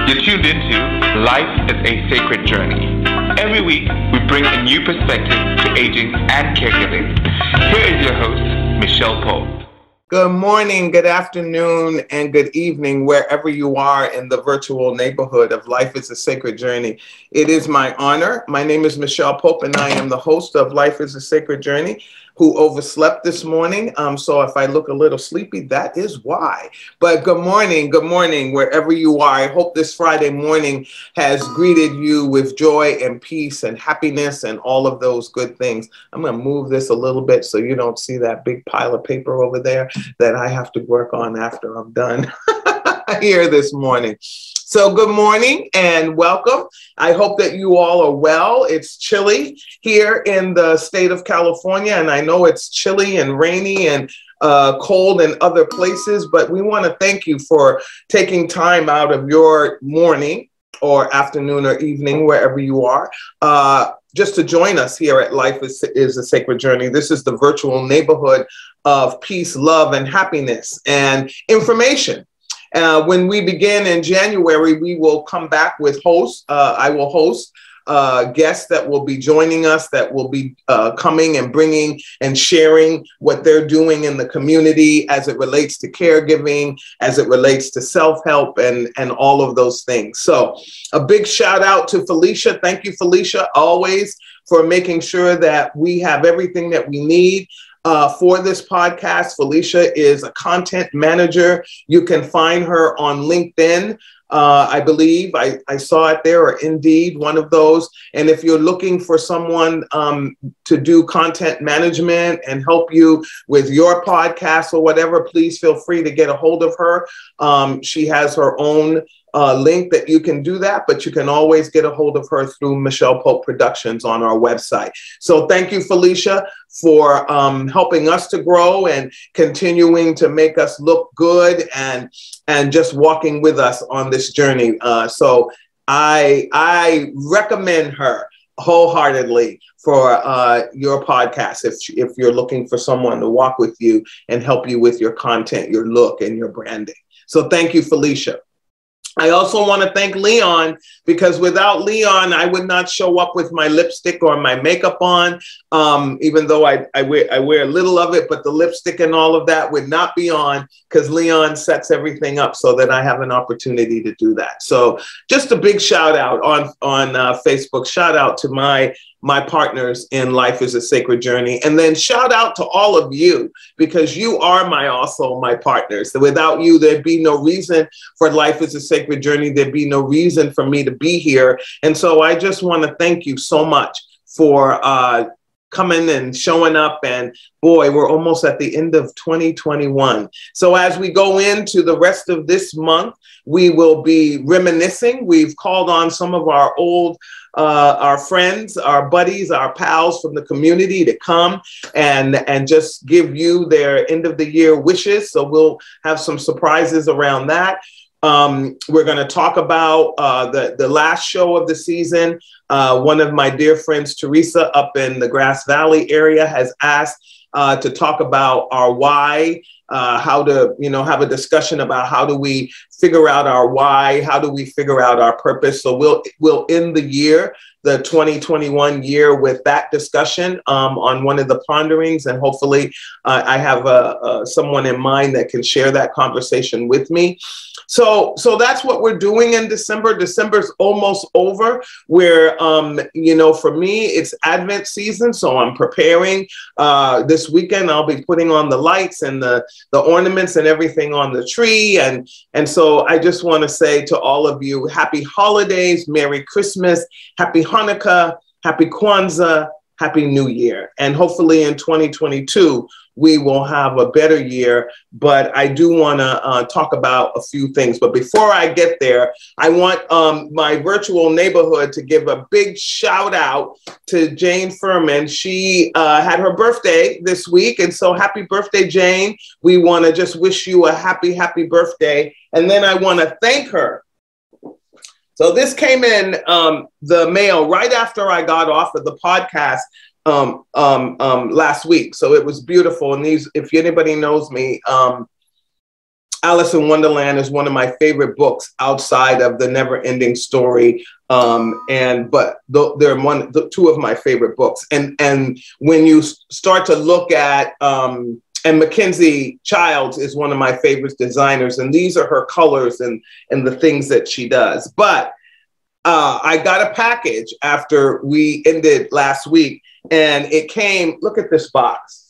You're tuned into Life is a Sacred Journey. Every week, we bring a new perspective to aging and caregiving. Here is your host, Micheal Pope. Good morning, good afternoon, and good evening, wherever you are in the virtual neighborhood of Life is a Sacred Journey. It is my honor. My name is Micheal Pope, and I am the host of Life is a Sacred Journey, who overslept this morning. So if I look a little sleepy, that is why. But good morning, wherever you are. I hope this Friday morning has greeted you with joy and peace and happiness and all of those good things. I'm going to move this a little bit so you don't see that big pile of paper over there that I have to work on after I'm done here this morning. So good morning and welcome. I hope that you all are well. It's chilly here in the state of California, and I know it's chilly and rainy and cold in other places, but we want to thank you for taking time out of your morning or afternoon or evening, wherever you are, just to join us here at Life is a Sacred Journey. This is the virtual neighborhood of peace, love, and happiness and information. When we begin in January, we will come back with hosts. I will host guests that will be joining us, that will be coming and bringing and sharing what they're doing in the community as it relates to caregiving, as it relates to self-help and all of those things. So a big shout out to Felicia. Thank you, Felicia, always for making sure that we have everything that we need. For this podcast. Felicia is a content manager. You can find her on LinkedIn. I believe I saw it there, or Indeed, one of those. And if you're looking for someone to do content management and help you with your podcast or whatever, please feel free to get a hold of her. She has her own link that you can do that, but you can always get a hold of her through Micheal Pope Productions on our website. So thank you, Felicia, for helping us to grow and continuing to make us look good and just walking with us on this journey. So I recommend her wholeheartedly for your podcast if you're looking for someone to walk with you and help you with your content, your look, and your branding. So thank you, Felicia. I also want to thank Leon, because without Leon, I would not show up with my lipstick or my makeup on, even though I wear a little of it, but the lipstick and all of that would not be on because Leon sets everything up so that I have an opportunity to do that. So just a big shout out on Facebook. Shout out to my partners in Life is a Sacred Journey. And then shout out to all of you, because you are also my partners. Without you, there'd be no reason for Life is a Sacred Journey. There'd be no reason for me to be here. And so I just want to thank you so much for coming and showing up. And boy, we're almost at the end of 2021. So as we go into the rest of this month, we will be reminiscing. We've called on some of our old our friends, our buddies, our pals from the community to come and just give you their end of the year wishes. So we'll have some surprises around that. We're going to talk about the last show of the season. One of my dear friends, Teresa, up in the Grass Valley area, has asked to talk about our why, how to, have a discussion about how do we figure out our why, how do we figure out our purpose. So we'll end the year, the 2021 year, with that discussion on one of the Ponderings, and hopefully I have someone in mind that can share that conversation with me. So that's what we're doing in December. December's almost over. Where for me, it's Advent season, so I'm preparing. This weekend, I'll be putting on the lights and the ornaments and everything on the tree, and so I just want to say to all of you, happy holidays, Merry Christmas, happy Hanukkah, happy Kwanzaa, happy New Year, and hopefully in 2022 we will have a better year. But I do want to talk about a few things. But before I get there, I want my virtual neighborhood to give a big shout out to Jane Furman. She had her birthday this week. And so happy birthday, Jane. We want to just wish you a happy, happy birthday. And then I want to thank her. So this came in the mail right after I got off of the podcast last week. So it was beautiful. And these, if anybody knows me, Alice in Wonderland is one of my favorite books outside of The Never Ending Story. But they're two of my favorite books. And when you start to look at, and Mackenzie Childs is one of my favorite designers, and these are her colors and the things that she does. But I got a package after we ended last week, and it came, look at this box.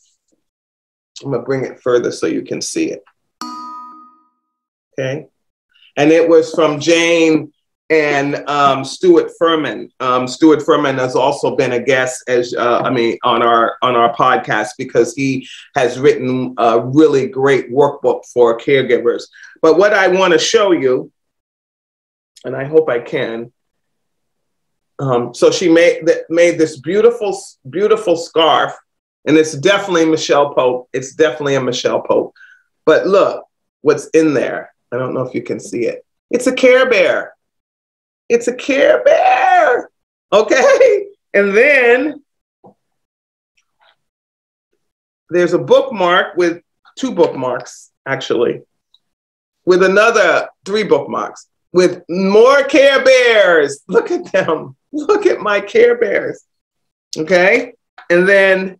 I'm gonna bring it further so you can see it. Okay. And it was from Jane and Stuart Furman. Stuart Furman has also been a guest on our podcast, because he has written a really great workbook for caregivers. But what I want to show you, and I hope I can. So she made this beautiful, beautiful scarf, and it's definitely Micheal Pope. It's definitely a Micheal Pope. But look what's in there. I don't know if you can see it. It's a Care Bear. It's a Care Bear. Okay. And then there's a bookmark with 2 bookmarks, actually, with another 3 bookmarks with more Care Bears. Look at them. Look at my Care Bears. Okay. And then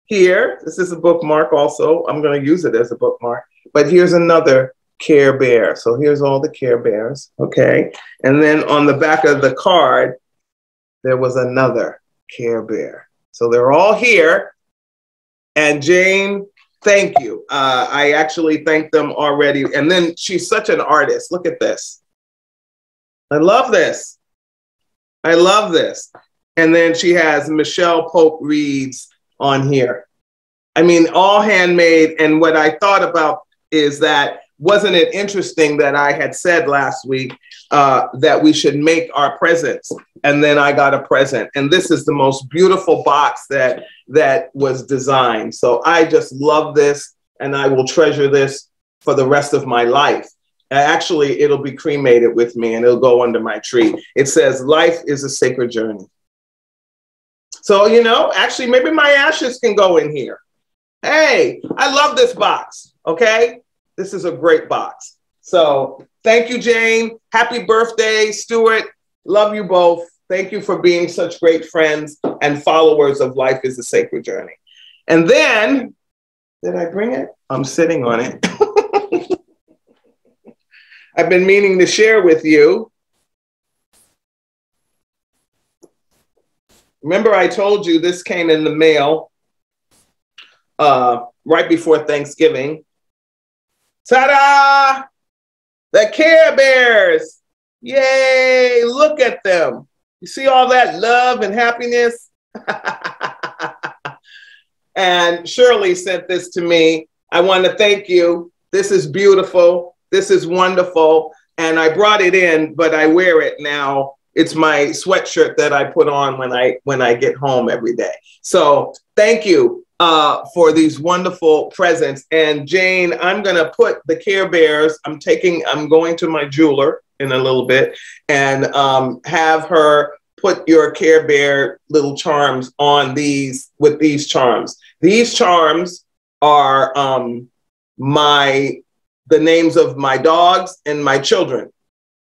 here, this is a bookmark also. I'm going to use it as a bookmark. But here's another Care Bear. So here's all the Care Bears, okay? And then on the back of the card, there was another Care Bear. So they're all here. And Jane, thank you. I actually thanked them already. And then she's such an artist. Look at this. I love this. I love this. And then she has Micheal Pope Reads on here. I mean, all handmade. And what I thought about is that, wasn't it interesting that I had said last week that we should make our presents? And then I got a present. And this is the most beautiful box that was designed. So I just love this, and I will treasure this for the rest of my life. Actually, it'll be cremated with me, and it'll go under my tree. It says, "Life is a sacred journey." So, actually, maybe my ashes can go in here. Hey, I love this box, okay? This is a great box. So thank you, Jane. Happy birthday, Stuart. Love you both. Thank you for being such great friends and followers of Life is a Sacred Journey. And then, did I bring it? I'm sitting on it. I've been meaning to share with you. Remember, I told you this came in the mail right before Thanksgiving. Ta-da! The Care Bears. Yay! Look at them. You see all that love and happiness? And Shirley sent this to me. I want to thank you. This is beautiful. This is wonderful. And I brought it in, but I wear it now. It's my sweatshirt that I put on when I get home every day. So thank you for these wonderful presents. And Jane, I'm going to put the Care Bears. I'm going to my jeweler in a little bit and have her put your Care Bear little charms on with these charms. These charms are the names of my dogs and my children.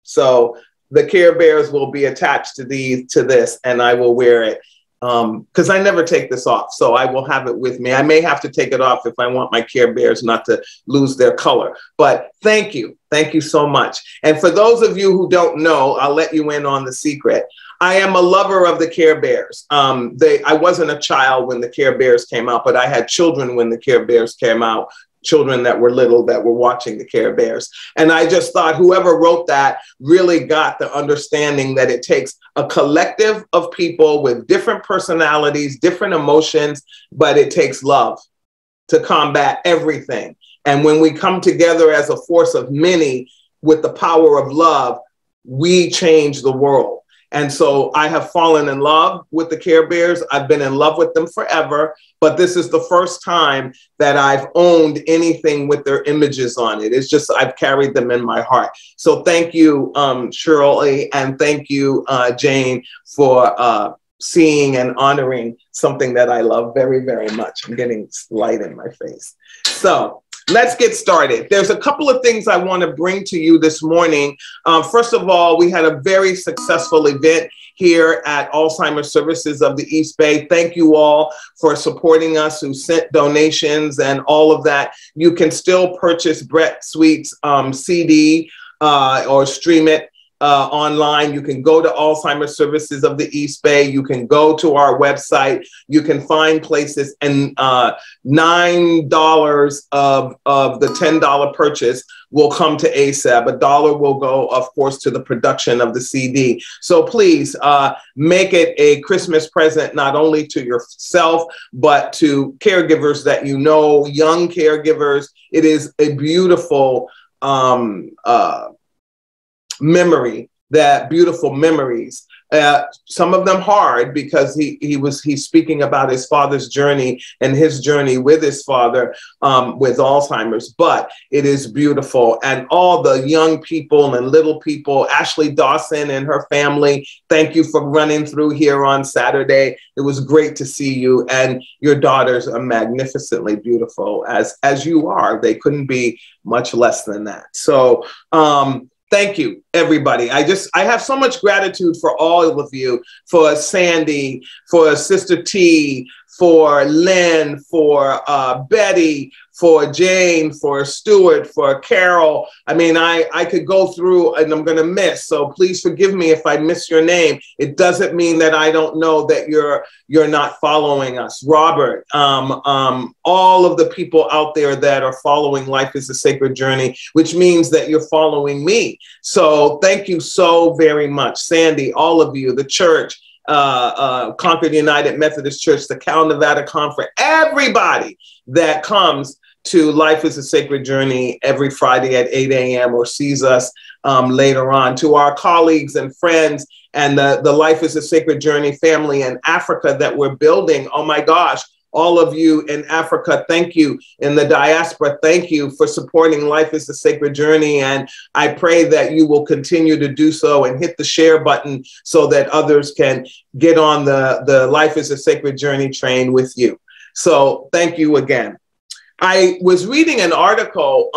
So the Care Bears will be attached to this, and I will wear it because I never take this off. So I will have it with me. I may have to take it off if I want my Care Bears not to lose their color. But thank you. Thank you so much. And for those of you who don't know, I'll let you in on the secret. I am a lover of the Care Bears. I wasn't a child when the Care Bears came out, but I had children when the Care Bears came out. Children that were little that were watching the Care Bears. And I just thought whoever wrote that really got the understanding that it takes a collective of people with different personalities, different emotions, but it takes love to combat everything. And when we come together as a force of many with the power of love, we change the world. And so I have fallen in love with the Care Bears. I've been in love with them forever, but this is the first time that I've owned anything with their images on it. It's just, I've carried them in my heart. So thank you, Shirley, and thank you, Jane, for seeing and honoring something that I love very, very much. I'm getting light in my face. So Let's get started. There's a couple of things I want to bring to you this morning. First of all, we had a very successful event here at Alzheimer's Services of the East Bay. Thank you all for supporting us, who sent donations and all of that. You can still purchase Brett Sweet's CD or stream it online. You can go to Alzheimer's Services of the East Bay. You can go to our website. You can find places, and $9 of the $10 purchase will come to ASAB. $1 will go, of course, to the production of the CD. So please make it a Christmas present, not only to yourself, but to caregivers that you know, young caregivers. It is a beautiful memory, that beautiful memories. Some of them hard, because he's speaking about his father's journey and his journey with his father with Alzheimer's, but it is beautiful. And all the young people and little people, Ashley Dawson and her family, thank you for running through here on Saturday. It was great to see you, and your daughters are magnificently beautiful, as you are. They couldn't be much less than that. So thank you, everybody. I have so much gratitude for all of you, for Sandy, for Sister T, for Lynn, for Betty, for Jane, for Stuart, for Carol. I mean, I could go through and I'm going to miss. So please forgive me if I miss your name. It doesn't mean that I don't know that you're not following us. Robert, all of the people out there that are following Life is a Sacred Journey, which means that you're following me. So thank you so very much. Sandy, all of you, the church, Concord United Methodist Church, the Cal Nevada Conference, everybody that comes to Life is a Sacred Journey every Friday at 8 a.m. or sees us later on. To our colleagues and friends and the Life is a Sacred Journey family in Africa that we're building. Oh my gosh, all of you in Africa, thank you. In the diaspora, thank you for supporting Life is a Sacred Journey. And I pray that you will continue to do so and hit the share button so that others can get on the Life is a Sacred Journey train with you. So thank you again. I was reading an article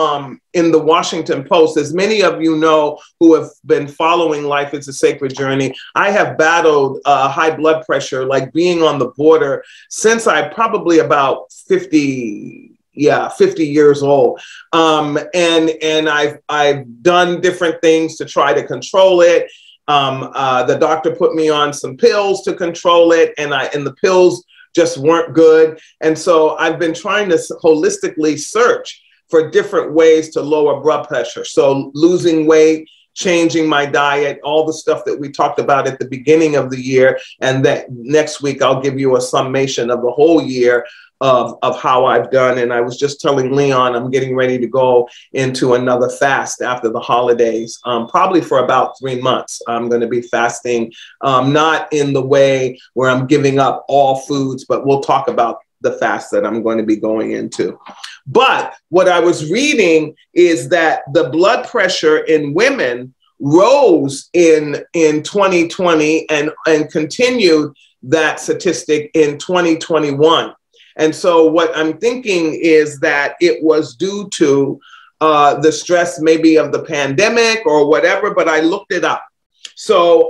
in the Washington Post. As many of you know who have been following Life is a Sacred Journey, I have battled high blood pressure, like being on the border, since I probably about 50 years old. And I've done different things to try to control it. The doctor put me on some pills to control it, and the pills just weren't good. And so I've been trying to holistically search for different ways to lower blood pressure. So losing weight, changing my diet, all the stuff that we talked about at the beginning of the year. And that next week, I'll give you a summation of the whole year of how I've done. And I was just telling Leon, I'm getting ready to go into another fast after the holidays, probably for about 3 months. I'm going to be fasting, not in the way where I'm giving up all foods, but we'll talk about the fast that I'm going to be going into. But what I was reading is that the blood pressure in women rose in 2020 and continued that statistic in 2021. And so what I'm thinking is that it was due to the stress maybe of the pandemic or whatever, but I looked it up. So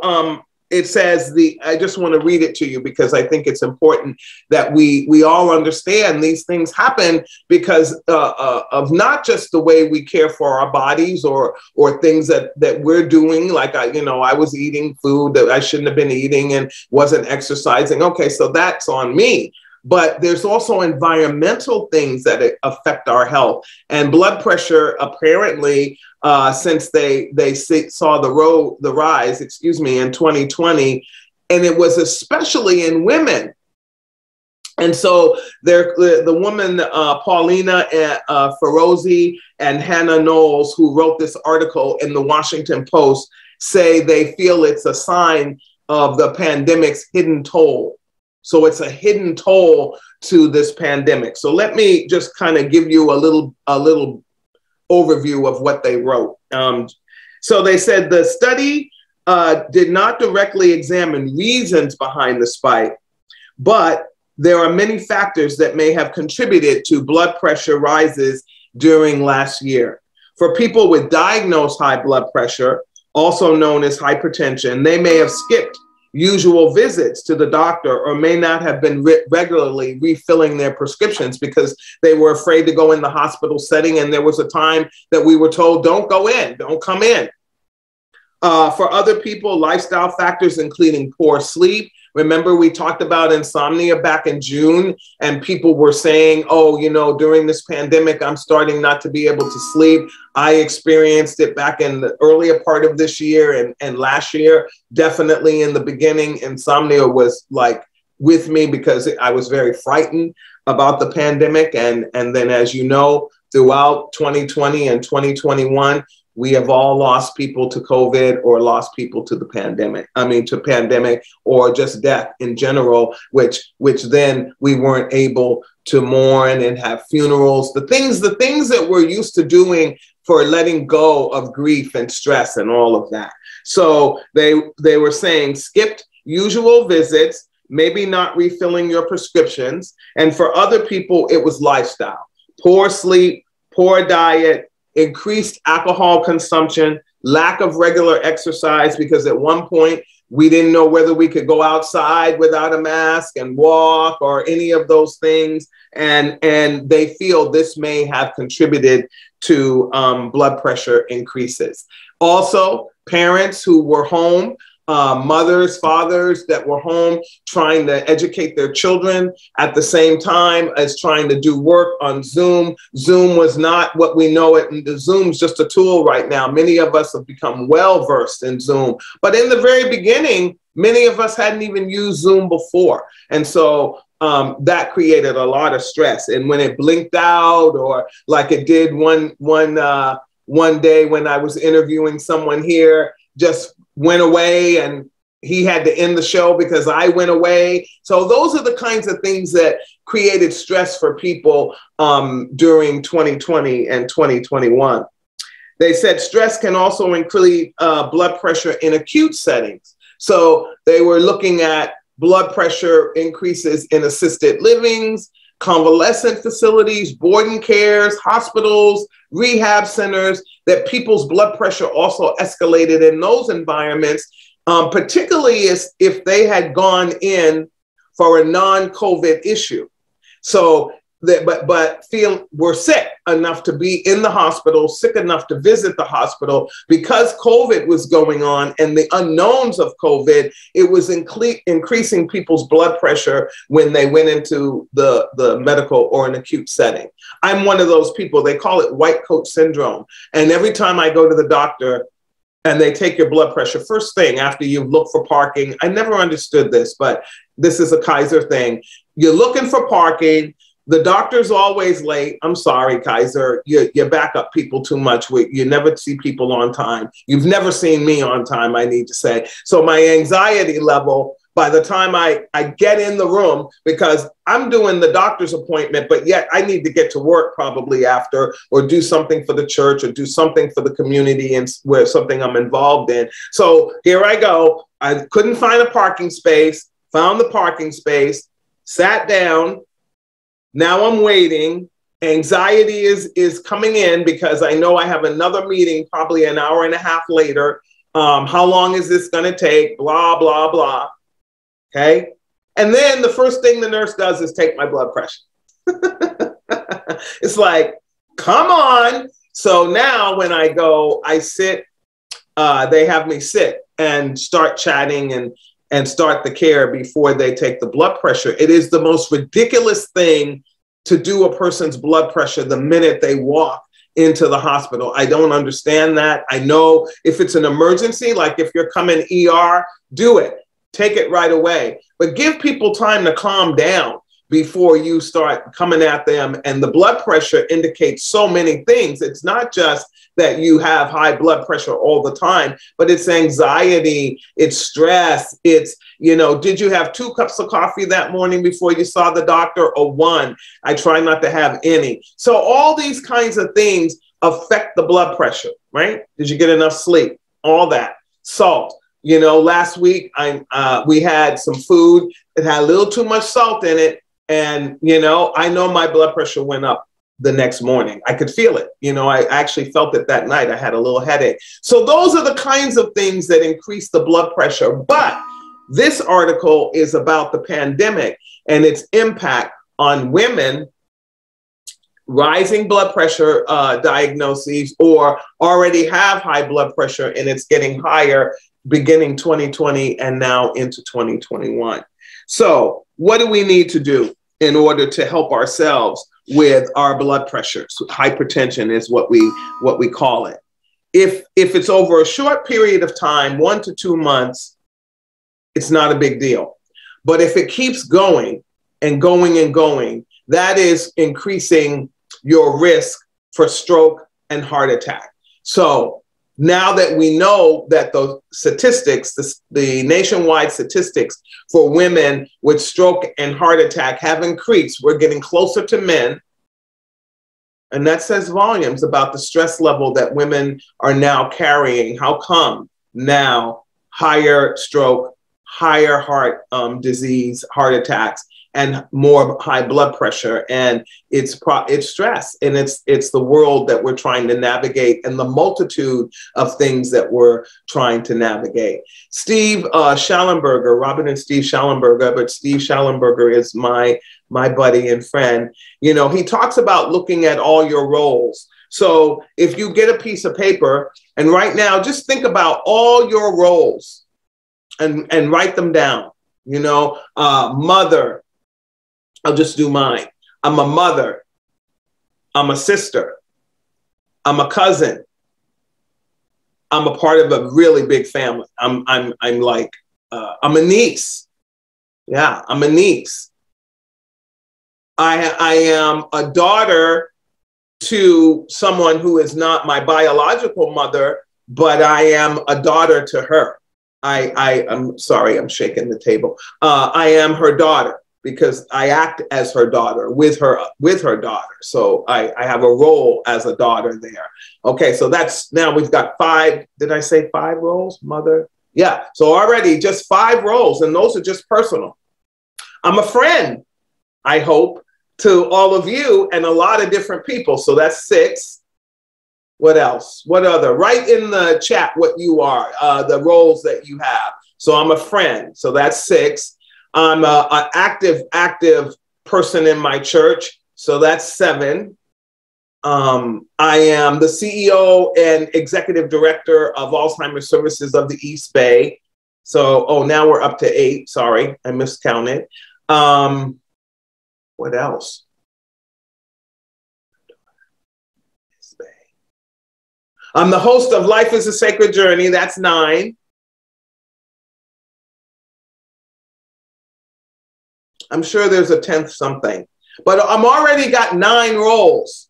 it says, I just want to read it to you because I think it's important that we all understand these things happen because of not just the way we care for our bodies or things that we're doing. Like, I was eating food that I shouldn't have been eating and wasn't exercising. Okay, so that's on me. But there's also environmental things that affect our health. And blood pressure, apparently, since they saw the rise, in 2020, and it was especially in women. And so the woman, Paulina Ferozi and Hannah Knowles, who wrote this article in the Washington Post, say they feel it's a sign of the pandemic's hidden toll. So it's a hidden toll to this pandemic. So let me just kind of give you a little overview of what they wrote. So they said the study did not directly examine reasons behind the spike, but there are many factors that may have contributed to blood pressure rises during last year. For people with diagnosed high blood pressure, also known as hypertension, they may have skipped usual visits to the doctor or may not have been regularly refilling their prescriptions because they were afraid to go in the hospital setting. And there was a time that we were told, don't go in, don't come in. For other people, lifestyle factors, including poor sleep. Remember, we talked about insomnia back in June, and people were saying, oh, you know, during this pandemic, I'm starting not to be able to sleep. I experienced it back in the earlier part of this year and last year. Definitely in the beginning, insomnia was like with me because I was very frightened about the pandemic. And then, as you know, throughout 2020 and 2021, we have all lost people to COVID or lost people to the pandemic. To pandemic or just death in general, which then we weren't able to mourn and have funerals. The things that we're used to doing for letting go of grief and stress and all of that. So they were saying skipped usual visits, maybe not refilling your prescriptions. And for other people, it was lifestyle, poor sleep, poor diet, increased alcohol consumption, lack of regular exercise, because at one point we didn't know whether we could go outside without a mask and walk or any of those things. And they feel this may have contributed to blood pressure increases. Also, parents who were home, mothers, fathers that were home trying to educate their children at the same time as trying to do work on Zoom. Zoom was not what we know it. And the Zoom's just a tool right now. Many of us have become well versed in Zoom. But in the very beginning, many of us hadn't even used Zoom before. And so that created a lot of stress. And when it blinked out, or like it did one day when I was interviewing someone here, just went away and he had to end the show because I went away. So those are the kinds of things that created stress for people during 2020 and 2021. They said stress can also increase blood pressure in acute settings. So they were looking at blood pressure increases in assisted livings, convalescent facilities, boarding cares, hospitals, rehab centers, that people's blood pressure also escalated in those environments, particularly if they had gone in for a non-COVID issue. So, but were sick enough to be in the hospital, sick enough to visit the hospital because COVID was going on and the unknowns of COVID, it was increasing people's blood pressure when they went into the medical or an acute setting. I'm one of those people, they call it white coat syndrome. And every time I go to the doctor and they take your blood pressure, first thing after you've looked for parking, I never understood this, but this is a Kaiser thing. You're looking for parking. The doctor's always late. I'm sorry, Kaiser. You back up people too much. You never see people on time. You've never seen me on time, I need to say. So my anxiety level, by the time I get in the room, because I'm doing the doctor's appointment, but yet I need to get to work probably after, or do something for the church, or do something for the community and where something I'm involved in. So here I go. I couldn't find a parking space, found the parking space, sat down. Now I'm waiting. Anxiety is coming in because I know I have another meeting probably an hour and a half later. How long is this going to take? Blah, blah, blah. Okay. And then the first thing the nurse does is take my blood pressure. It's like, come on. So now when I go, I sit, they have me sit and start chatting and start the care before they take the blood pressure. It is the most ridiculous thing to do a person's blood pressure the minute they walk into the hospital. I don't understand that. I know if it's an emergency, like if you're coming ER, do it. Take it right away. But give people time to calm down before you start coming at them. And the blood pressure indicates so many things. It's not just that you have high blood pressure all the time, but it's anxiety, it's stress, it's, did you have 2 cups of coffee that morning before you saw the doctor, or 1? I try not to have any. So all these kinds of things affect the blood pressure, right? Did you get enough sleep? All that. Salt. Last week we had some food that had a little too much salt in it. And, I know my blood pressure went up the next morning. I could feel it. You know, I actually felt it that night. I had a little headache. So those are the kinds of things that increase the blood pressure. But this article is about the pandemic and its impact on women, rising blood pressure diagnoses, or already have high blood pressure and it's getting higher beginning 2020 and now into 2021. So what do we need to do in order to help ourselves with our blood pressure? So hypertension is what we call it. If it's over a short period of time, 1 to 2 months, it's not a big deal. But if it keeps going and going and going, that is increasing your risk for stroke and heart attack. So now that we know that the statistics, the nationwide statistics for women with stroke and heart attack have increased, we're getting closer to men. And that says volumes about the stress level that women are now carrying. How come now higher stroke, higher heart disease, heart attacks, and more high blood pressure? And it's stress, and it's the world that we're trying to navigate and the multitude of things that we're trying to navigate. Steve Schallenberger, Robin and Steve Schallenberger, but Steve Schallenberger is my buddy and friend. You know, he talks about looking at all your roles. So if you get a piece of paper and right now, just think about all your roles and write them down. You know, mother, I'll just do mine. I'm a mother. I'm a sister. I'm a cousin. I'm a part of a really big family. I'm a niece. Yeah, I'm a niece. I am a daughter to someone who is not my biological mother, but I am a daughter to her. I'm sorry, I'm shaking the table. I am her daughter, because I act as her daughter with her daughter. So I have a role as a daughter there. Okay, so now we've got 5, did I say 5 roles? Mother? Yeah, so already just 5 roles, and those are just personal. I'm a friend, I hope, to all of you and a lot of different people. So that's 6. What else? What other? Write in the chat what you are, the roles that you have. So I'm a friend, so that's 6. I'm an active person in my church, so that's 7. I am the CEO and executive director of Alzheimer's Services of the East Bay. So, now we're up to 8. Sorry, I miscounted. What else? East Bay. I'm the host of Life is a Sacred Journey. That's 9. I'm sure there's a 10th something, but I'm already got 9 roles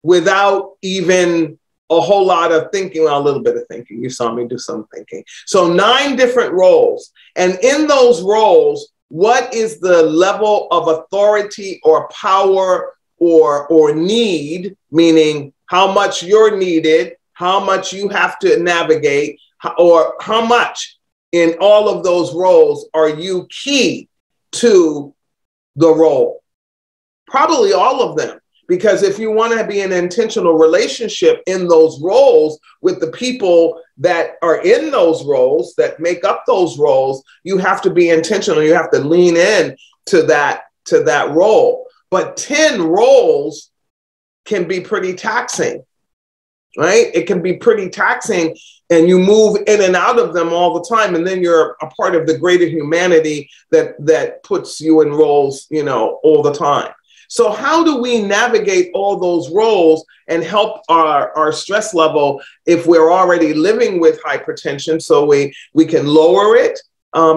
without even a whole lot of thinking, well, a little bit of thinking. You saw me do some thinking. So 9 different roles. And in those roles, what is the level of authority or power or need, meaning how much you're needed, how much you have to navigate, or how much in all of those roles are you key to the role? Probably all of them, because if you want to be in an intentional relationship in those roles with the people that are in those roles, that make up those roles, you have to be intentional. You have to lean in to that role. But 10 roles can be pretty taxing, right? It can be pretty taxing, and you move in and out of them all the time. And then you're a part of the greater humanity that puts you in roles, all the time. So how do we navigate all those roles and help our stress level if we're already living with hypertension, so we can lower it?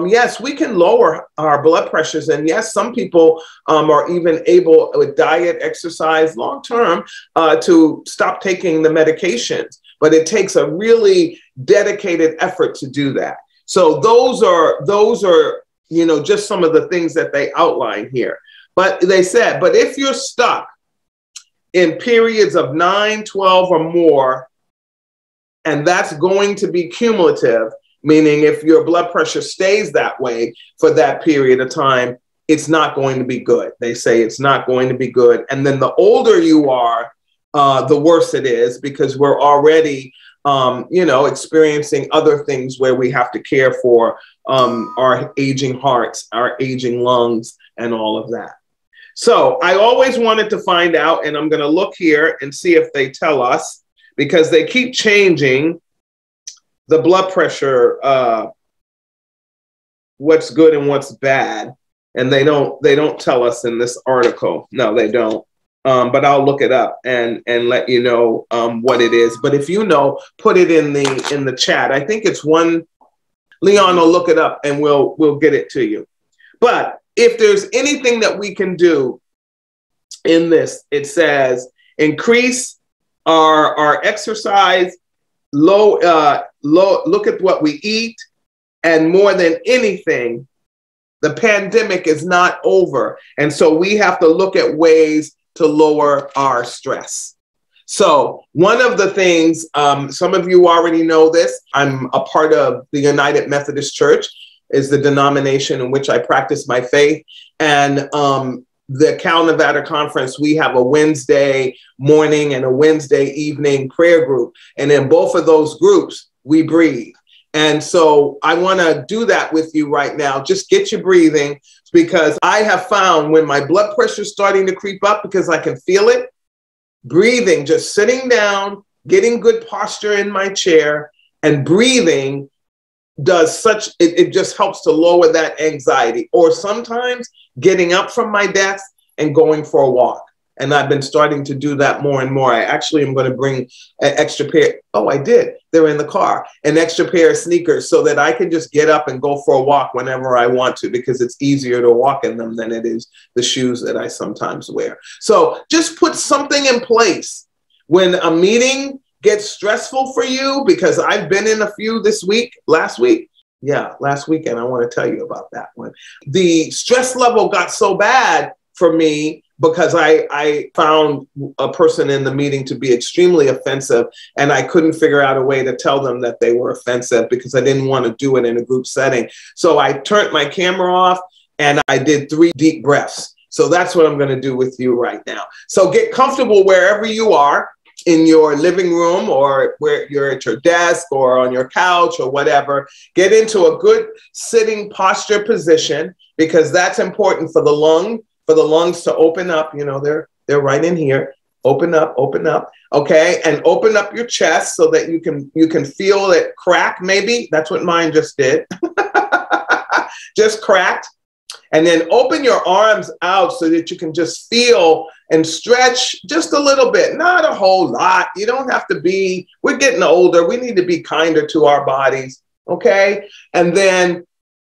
Yes, we can lower our blood pressures. And yes, some people are even able with diet, exercise, long-term to stop taking the medications. But it takes a really dedicated effort to do that. So those are just some of the things that they outline here. But they said, but if you're stuck in periods of 9, 12 or more, and that's going to be cumulative, meaning if your blood pressure stays that way for that period of time, it's not going to be good. They say it's not going to be good. And then the older you are, the worse it is, because we're already, experiencing other things where we have to care for our aging hearts, our aging lungs, and all of that. So I always wanted to find out, and I'm going to look here and see if they tell us, because they keep changing the blood pressure, what's good and what's bad. And they don't tell us in this article. No, they don't. But I'll look it up and let you know what it is. But if you know, put it in the chat. I think it's one. Leon will look it up and we'll get it to you. But if there's anything that we can do in this, it says increase our exercise, look at what we eat, and more than anything, the pandemic is not over. And so we have to look at ways to lower our stress. So one of the things, some of you already know this, I'm a part of the United Methodist Church, is the denomination in which I practice my faith. And the Cal Nevada Conference, we have a Wednesday morning and a Wednesday evening prayer group. And in both of those groups, we breathe. And so I want to do that with you right now. Just get your breathing, because I have found when my blood pressure is starting to creep up, because I can feel it, breathing, just sitting down, getting good posture in my chair and breathing does it just helps to lower that anxiety. Or sometimes getting up from my desk and going for a walk. And I've been starting to do that more and more. I actually am going to bring an extra pair. Oh, I did. They're in the car. An extra pair of sneakers so that I can just get up and go for a walk whenever I want to, because it's easier to walk in them than it is the shoes that I sometimes wear. So just put something in place when a meeting gets stressful for you, because I've been in a few last weekend. I want to tell you about that one. The stress level got so bad for me because I found a person in the meeting to be extremely offensive, and I couldn't figure out a way to tell them that they were offensive because I didn't want to do it in a group setting. So I turned my camera off and I did 3 deep breaths. So that's what I'm going to do with you right now. So get comfortable wherever you are, in your living room or where you're at your desk or on your couch or whatever. Get into a good sitting posture position, because that's important for the lungs to open up. You know, they're right in here. Open up. Okay. And open up your chest so that you can feel it crack. Maybe that's what mine just did. Just cracked. And then open your arms out so that you can just feel and stretch just a little bit, not a whole lot. You don't have to be, we're getting older. We need to be kinder to our bodies. Okay. And then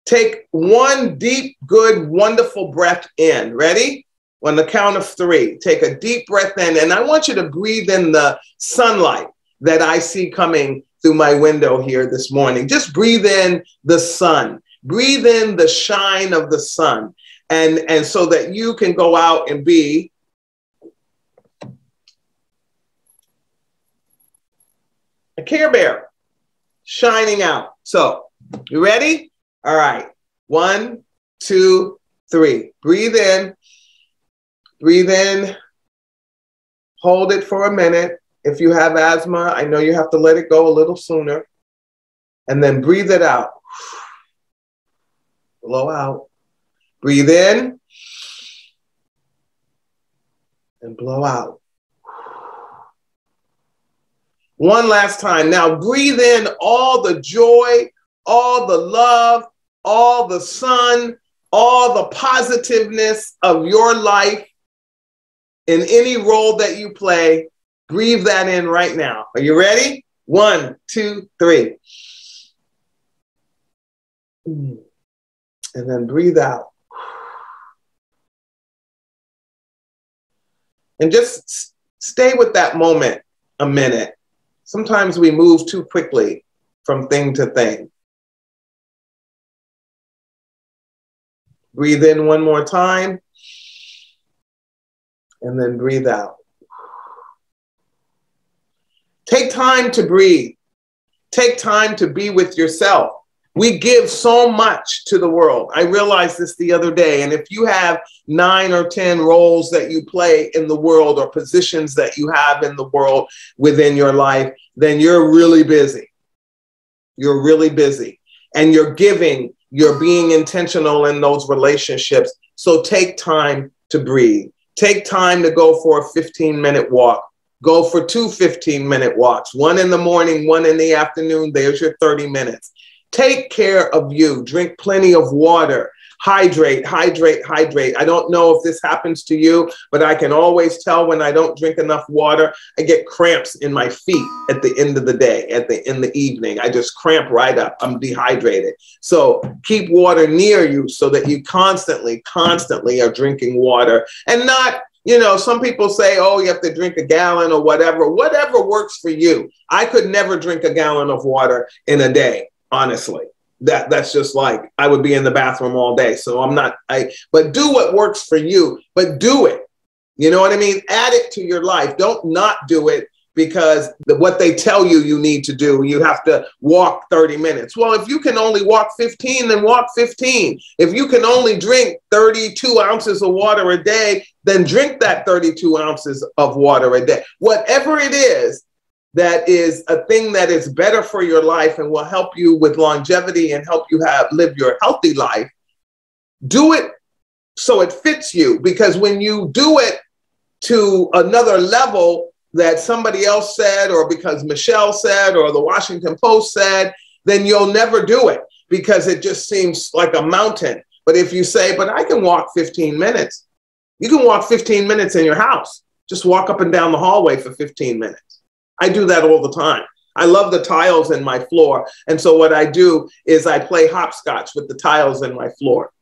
take 1 deep, good, wonderful breath in. Ready? On the count of 3, take a deep breath in. And I want you to breathe in the sunlight that I see coming through my window here this morning. Just breathe in the sun. Breathe in the shine of the sun. And so that you can go out and be a Care Bear shining out. So you ready? All right. 1, 2, 3. Breathe in. Breathe in. Hold it for a minute. If you have asthma, I know you have to let it go a little sooner. And then breathe it out. Blow out. Breathe in. And blow out. One last time. Now breathe in all the joy, all the love, all the sun, all the positiveness of your life in any role that you play. Breathe that in right now. Are you ready? 1, 2, 3. And then breathe out. And just stay with that moment a minute. Sometimes we move too quickly from thing to thing. Breathe in one more time. And then breathe out. Take time to breathe. Take time to be with yourself. We give so much to the world. I realized this the other day. And if you have 9 or 10 roles that you play in the world or positions that you have in the world within your life, then you're really busy. You're really busy. And you're giving, you're being intentional in those relationships. So take time to breathe. Take time to go for a 15-minute walk. Go for 2 15-minute walks, one in the morning, one in the afternoon. There's your 30 minutes. Take care of you. Drink plenty of water. Hydrate, hydrate, hydrate. I don't know if this happens to you, but I can always tell when I don't drink enough water, I get cramps in my feet at the end of the day, in the evening. I just cramp right up. I'm dehydrated. So keep water near you so that you constantly are drinking water and not, you know, some people say, oh, you have to drink a gallon or whatever works for you. I could never drink a gallon of water in a day. Honestly, that's just like I would be in the bathroom all day. So but do what works for you, but do it. You know what I mean? Add it to your life. Don't not do it because what they tell you you need to do, you have to walk 30 minutes. Well, if you can only walk 15, then walk 15. If you can only drink 32 ounces of water a day, then drink that 32 ounces of water a day. Whatever it is, that is a thing that is better for your life and will help you with longevity and help you live your healthy life. Do it so it fits you, because when you do it to another level that somebody else said, or because Micheal said, or the Washington Post said, then you'll never do it because it just seems like a mountain. But if you say, but I can walk 15 minutes, you can walk 15 minutes in your house. Just walk up and down the hallway for 15 minutes. I do that all the time. I love the tiles in my floor. And so what I do is I play hopscotch with the tiles in my floor.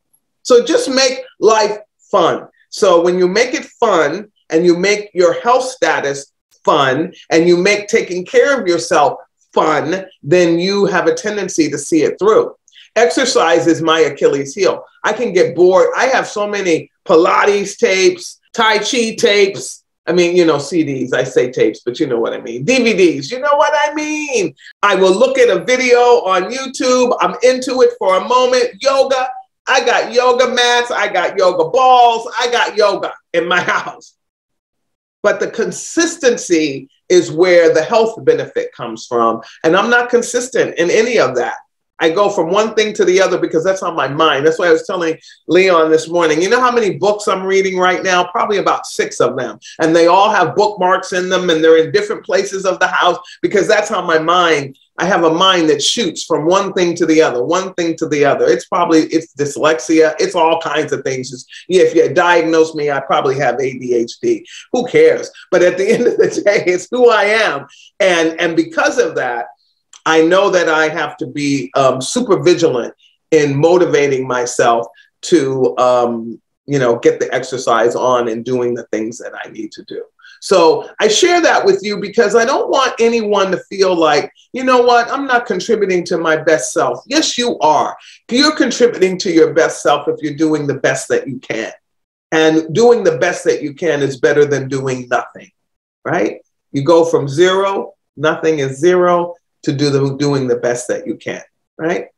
So just make life fun. So when you make it fun and you make your health status fun and you make taking care of yourself fun, then you have a tendency to see it through. Exercise is my Achilles heel. I can get bored. I have so many Pilates tapes, Tai Chi tapes. I mean, you know, CDs, I say tapes, but you know what I mean. DVDs, you know what I mean. I will look at a video on YouTube. I'm into it for a moment. Yoga, I got yoga mats. I got yoga balls. I got yoga in my house. But the consistency is where the health benefit comes from. And I'm not consistent in any of that. I go from one thing to the other because that's on my mind. That's why I was telling Leon this morning, you know how many books I'm reading right now? Probably about 6 of them. And they all have bookmarks in them and they're in different places of the house because that's how I have a mind that shoots from one thing to the other, one thing to the other. It's dyslexia. It's all kinds of things. If you diagnose me, I probably have ADHD. Who cares? But at the end of the day, it's who I am. And because of that, I know that I have to be super vigilant in motivating myself to, get the exercise on and doing the things that I need to do. So I share that with you because I don't want anyone to feel like, you know what, I'm not contributing to my best self. Yes, you are. You're contributing to your best self if you're doing the best that you can. And doing the best that you can is better than doing nothing, right? You go from zero, nothing is zero, to doing the best that you can, right?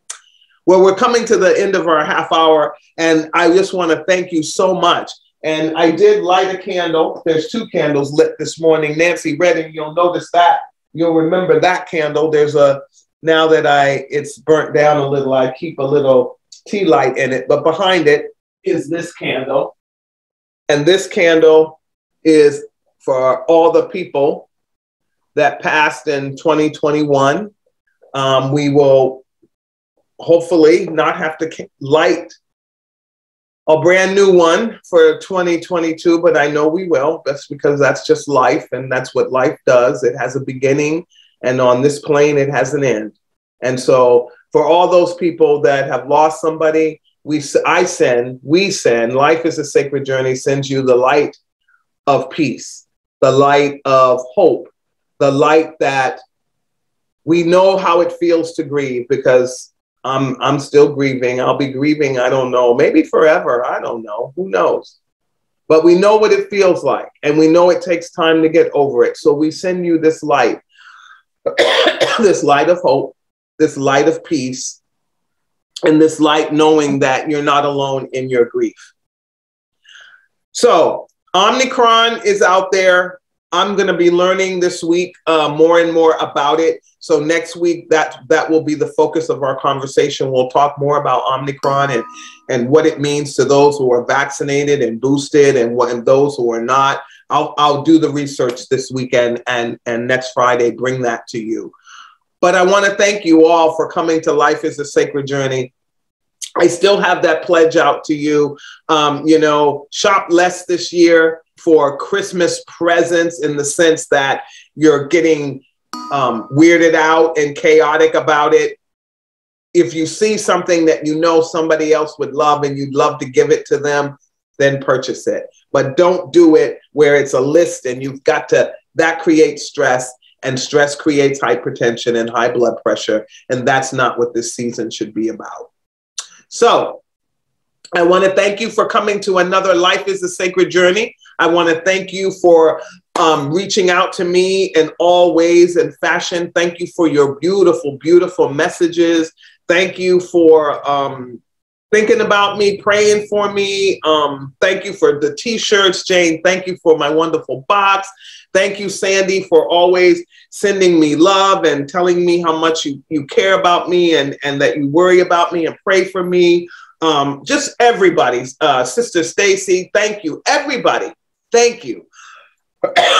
Well, we're coming to the end of our half hour, and I just want to thank you so much. And I did light a candle. There's 2 candles lit this morning. Nancy Redding, you'll notice that. You'll remember that candle. Now that it's burnt down a little, I keep a little tea light in it, but behind it is this candle. And this candle is for all the people that passed in 2021. We will hopefully not have to light a brand new one for 2022, but I know we will. That's because that's just life, and that's what life does. It has a beginning, and on this plane, it has an end. And so for all those people that have lost somebody, we send, Life is a Sacred Journey, sends you the light of peace, the light of hope, the light that we know how it feels to grieve, because I'm still grieving. I'll be grieving, I don't know, maybe forever. I don't know. Who knows? But we know what it feels like, and we know it takes time to get over it. So we send you this light, this light of hope, this light of peace, in this light, knowing that you're not alone in your grief. So Omicron is out there. I'm going to be learning this week more and more about it. So next week, that will be the focus of our conversation. We'll talk more about Omicron and what it means to those who are vaccinated and boosted and those who are not. I'll do the research this weekend and next Friday, bring that to you. But I want to thank you all for coming to Life is a Sacred Journey. I still have that pledge out to you. Shop less this year for Christmas presents, in the sense that you're getting weirded out and chaotic about it. If you see something that you know somebody else would love and you'd love to give it to them, then purchase it. But don't do it where it's a list and you've got to, that creates stress, and stress creates hypertension and high blood pressure. And that's not what this season should be about. So I want to thank you for coming to another Life is a Sacred Journey. I want to thank you for reaching out to me in all ways and fashion. Thank you for your beautiful, beautiful messages. Thank you for thinking about me, praying for me. Thank you for the t-shirts, Jane. Thank you for my wonderful box. Thank you, Sandy, for always sending me love and telling me how much you care about me and that you worry about me and pray for me. Just everybody, Sister Stacy, thank you. Everybody, thank you.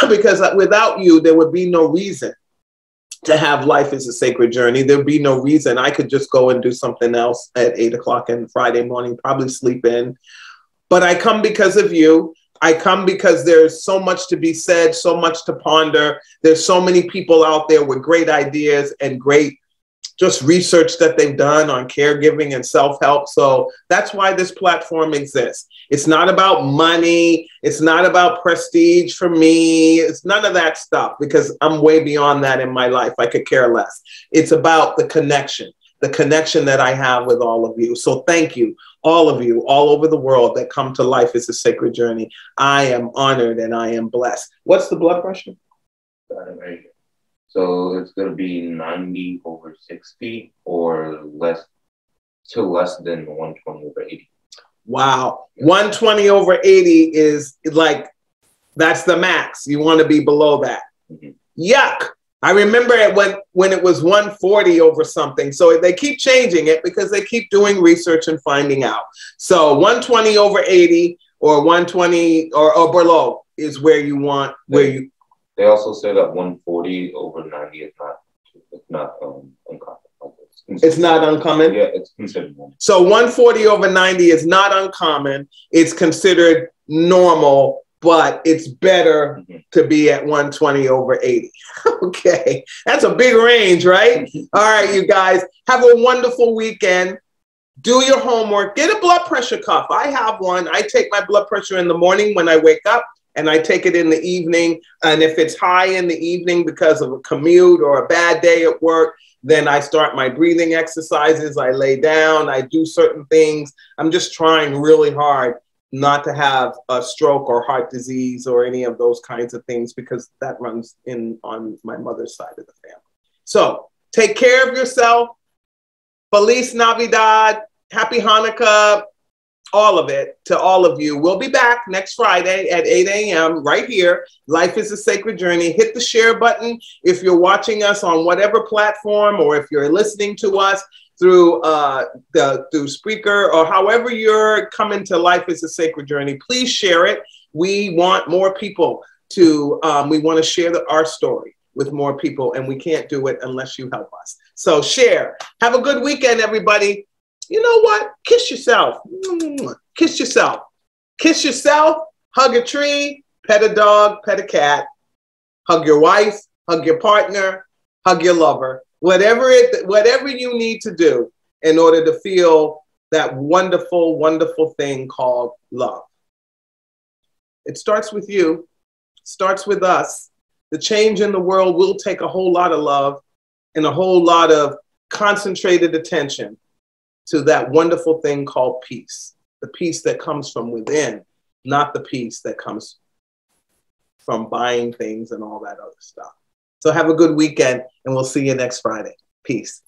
Because without you, there would be no reason to have Life is a Sacred Journey. There'd be no reason. I could just go and do something else at 8 o'clock on Friday morning, probably sleep in. But I come because of you. I come because there's so much to be said, so much to ponder. There's so many people out there with great ideas and great just research that they've done on caregiving and self-help. So that's why this platform exists. It's not about money. It's not about prestige for me. It's none of that stuff, because I'm way beyond that in my life. I could care less. It's about the connection that I have with all of you. So thank you, all of you, all over the world that come to Life is a Sacred Journey. I am honored and I am blessed. What's the blood pressure? So it's going to be 90 over 60 or less than 120 over 80. Wow. 120 over 80 is like, that's the max. You want to be below that. Mm-hmm. Yuck. I remember it when it was 140 over something. So they keep changing it because they keep doing research and finding out. So 120 over 80 or 120 or below is where you want, They also say that 140 over 90 is not uncommon. It's not uncommon? Yeah, it's considered normal. So 140 over 90 is not uncommon. It's considered normal, but it's better to be at 120 over 80. Okay, that's a big range, right? All right, you guys, have a wonderful weekend. Do your homework. Get a blood pressure cuff. I have one. I take my blood pressure in the morning when I wake up, and I take it in the evening. And if it's high in the evening because of a commute or a bad day at work, then I start my breathing exercises. I lay down. I do certain things. I'm just trying really hard not to have a stroke or heart disease or any of those kinds of things, because that runs in on my mother's side of the family. So take care of yourself. Feliz Navidad. Happy Hanukkah. All of it to all of you. We'll be back next Friday at 8 a.m. right here. Life is a Sacred Journey. Hit the share button if you're watching us on whatever platform, or if you're listening to us through through Spreaker, or however you're coming to Life is a Sacred Journey. Please share it. We want more people to, we want to share our story with more people, and we can't do it unless you help us. So share. Have a good weekend, everybody. You know what? Kiss yourself. Kiss yourself. Kiss yourself. Hug a tree. Pet a dog. Pet a cat. Hug your wife. Hug your partner. Hug your lover. Whatever you need to do in order to feel that wonderful, wonderful thing called love. It starts with you. It starts with us. The change in the world will take a whole lot of love and a whole lot of concentrated attention to that wonderful thing called peace. The peace that comes from within, not the peace that comes from buying things and all that other stuff. So have a good weekend, and we'll see you next Friday. Peace.